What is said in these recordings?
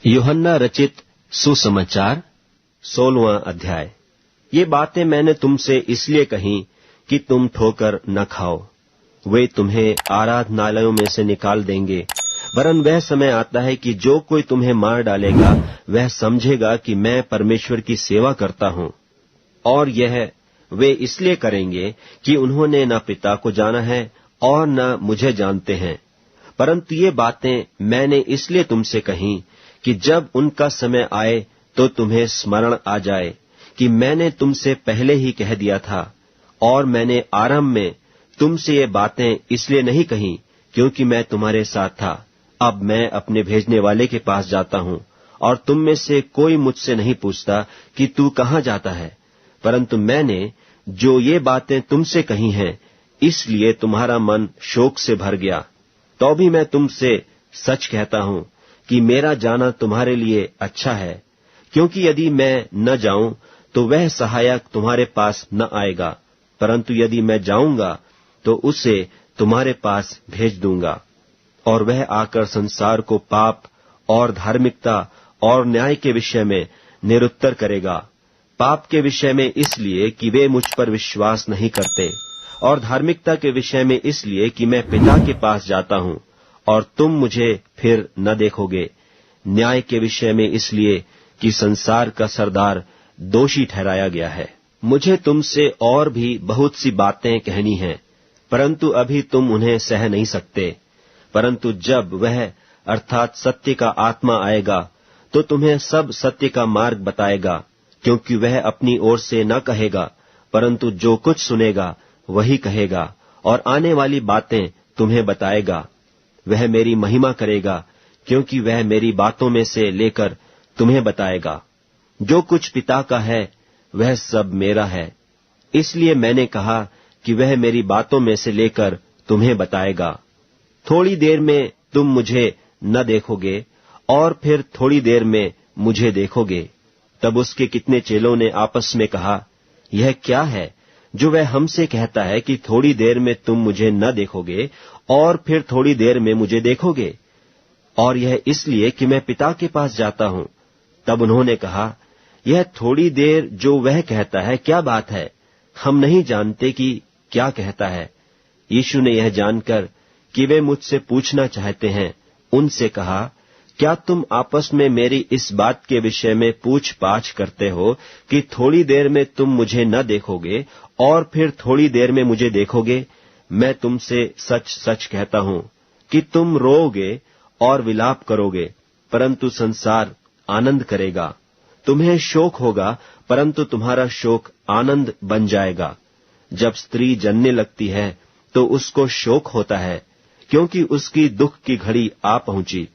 यूहन्ना रचित सुसमाचार 16वां अध्याय। ये बातें मैंने तुमसे इसलिए कही कि तुम ठोकर न खाओ। वे तुम्हें आराधनालयों में से निकाल देंगे, वरन वह समय आता है कि जो कोई तुम्हें मार डालेगा वह समझेगा कि मैं परमेश्वर की सेवा करता हूं। और यह वे इसलिए करेंगे कि उन्होंने न पिता को जाना है और न मुझे जानते हैं। परंतु ये बातें मैंने इसलिए तुमसे कही कि जब उनका समय आए तो तुम्हें स्मरण आ जाए कि मैंने तुमसे पहले ही कह दिया था। और मैंने आरंभ में तुमसे ये बातें इसलिए नहीं कही क्योंकि मैं तुम्हारे साथ था। अब मैं अपने भेजने वाले के पास जाता हूं, और तुम में से कोई मुझसे नहीं पूछता कि तू कहाँ जाता है। परंतु मैंने जो ये बातें तुमसे कही हैं, इसलिए तुम्हारा मन शोक से भर गया। तो भी मैं तुमसे सच कहता हूं कि मेरा जाना तुम्हारे लिए अच्छा है, क्योंकि यदि मैं न जाऊं तो वह सहायक तुम्हारे पास न आएगा, परंतु यदि मैं जाऊंगा तो उसे तुम्हारे पास भेज दूंगा। और वह आकर संसार को पाप और धार्मिकता और न्याय के विषय में निरुत्तर करेगा। पाप के विषय में इसलिए कि वे मुझ पर विश्वास नहीं करते, और धार्मिकता के विषय में इसलिए कि मैं पिता के पास जाता हूं और तुम मुझे फिर न देखोगे। न्याय के विषय में इसलिए कि संसार का सरदार दोषी ठहराया गया है। मुझे तुमसे और भी बहुत सी बातें कहनी हैं, परंतु अभी तुम उन्हें सह नहीं सकते। परंतु जब वह अर्थात सत्य का आत्मा आएगा तो तुम्हें सब सत्य का मार्ग बताएगा, क्योंकि वह अपनी ओर से न कहेगा, परंतु जो कुछ सुनेगा वही कहेगा, और आने वाली बातें तुम्हें बताएगा। वह मेरी महिमा करेगा, क्योंकि वह मेरी बातों में से लेकर तुम्हें बताएगा। जो कुछ पिता का है वह सब मेरा है, इसलिए मैंने कहा कि वह मेरी बातों में से लेकर तुम्हें बताएगा। थोड़ी देर में तुम मुझे न देखोगे, और फिर थोड़ी देर में मुझे देखोगे। तब उसके कितने चेलों ने आपस में कहा, यह क्या है जो वह हमसे कहता है कि थोड़ी देर में तुम मुझे न देखोगे और फिर थोड़ी देर में मुझे देखोगे, और यह इसलिए कि मैं पिता के पास जाता हूं। तब उन्होंने कहा, यह थोड़ी देर जो वह कहता है क्या बात है? हम नहीं जानते कि क्या कहता है। यीशु ने यह जानकर कि वे मुझसे पूछना चाहते हैं, उनसे कहा, क्या तुम आपस में मेरी इस बात के विषय में पूछ-पाछ करते हो कि थोड़ी देर में तुम मुझे न देखोगे और फिर थोड़ी देर में मुझे देखोगे? मैं तुमसे सच सच कहता हूं कि तुम रोओगे और विलाप करोगे, परंतु संसार आनंद करेगा। तुम्हें शोक होगा, परंतु तुम्हारा शोक आनंद बन जाएगा। जब स्त्री जनने लगती है तो उसको शोक होता है, क्योंकि उसकी दुख की घड़ी आ पहुंची।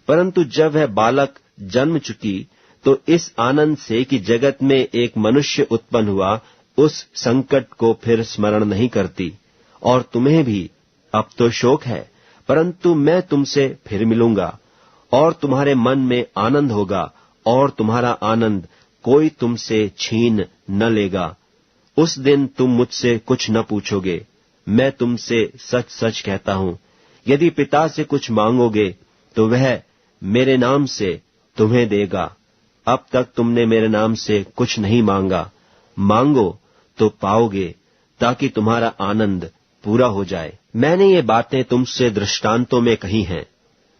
परंतु जब वह बालक जन्म चुकी तो इस आनंद से कि जगत में एक मनुष्य उत्पन्न हुआ, उस संकट को फिर स्मरण नहीं करती। और तुम्हें भी अब तो शोक है, परंतु मैं तुमसे फिर मिलूंगा, और तुम्हारे मन में आनंद होगा, और तुम्हारा आनंद कोई तुमसे छीन न लेगा। उस दिन तुम मुझसे कुछ न पूछोगे। मैं तुमसे सच सच कहता हूं, यदि पिता से कुछ मांगोगे तो वह मेरे नाम से तुम्हें देगा। अब तक तुमने मेरे नाम से कुछ नहीं मांगा। मांगो तो पाओगे, ताकि तुम्हारा आनंद पूरा हो जाए। मैंने ये बातें तुमसे दृष्टांतों में कही हैं,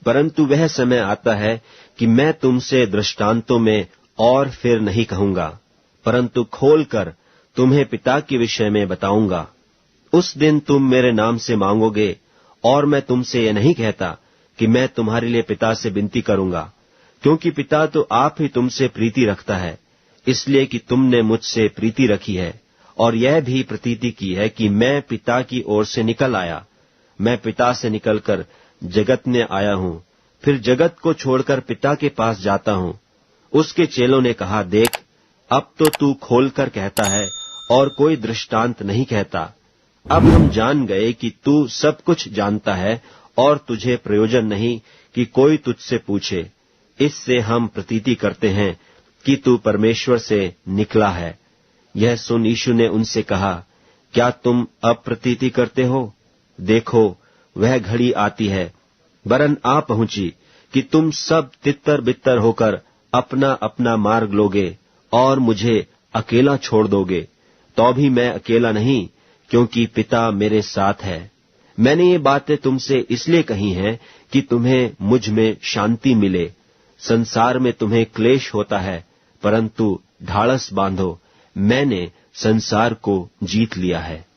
परंतु वह समय आता है कि मैं तुमसे दृष्टांतों में और फिर नहीं कहूंगा, परंतु खोलकर तुम्हें पिता के विषय में बताऊंगा। उस दिन तुम मेरे नाम से मांगोगे, और मैं तुमसे यह नहीं कहता कि मैं तुम्हारे लिए पिता से विनती करूंगा, क्योंकि पिता तो आप ही तुमसे प्रीति रखता है, इसलिए कि तुमने मुझसे प्रीति रखी है, और यह भी प्रतीति की है कि मैं पिता की ओर से निकल आया। मैं पिता से निकलकर जगत में आया हूं, फिर जगत को छोड़कर पिता के पास जाता हूं। उसके चेलों ने कहा, देख, अब तो तू खोलकर कहता है और कोई दृष्टांत नहीं कहता। अब हम जान गए कि तू सब कुछ जानता है और तुझे प्रयोजन नहीं कि कोई तुझसे पूछे। इससे हम प्रतीति करते हैं कि तू परमेश्वर से निकला है। यह सुन यीशु ने उनसे कहा, क्या तुम अब प्रतीति करते हो? देखो, वह घड़ी आती है, वरन आ पहुंची, कि तुम सब तितर बितर होकर अपना अपना मार्ग लोगे और मुझे अकेला छोड़ दोगे, तो भी मैं अकेला नहीं, क्योंकि पिता मेरे साथ है। मैंने ये बातें तुमसे इसलिए कही हैं कि तुम्हें मुझ में शांति मिले। संसार में तुम्हें क्लेश होता है, परंतु ढाढ़स बांधो, मैंने संसार को जीत लिया है।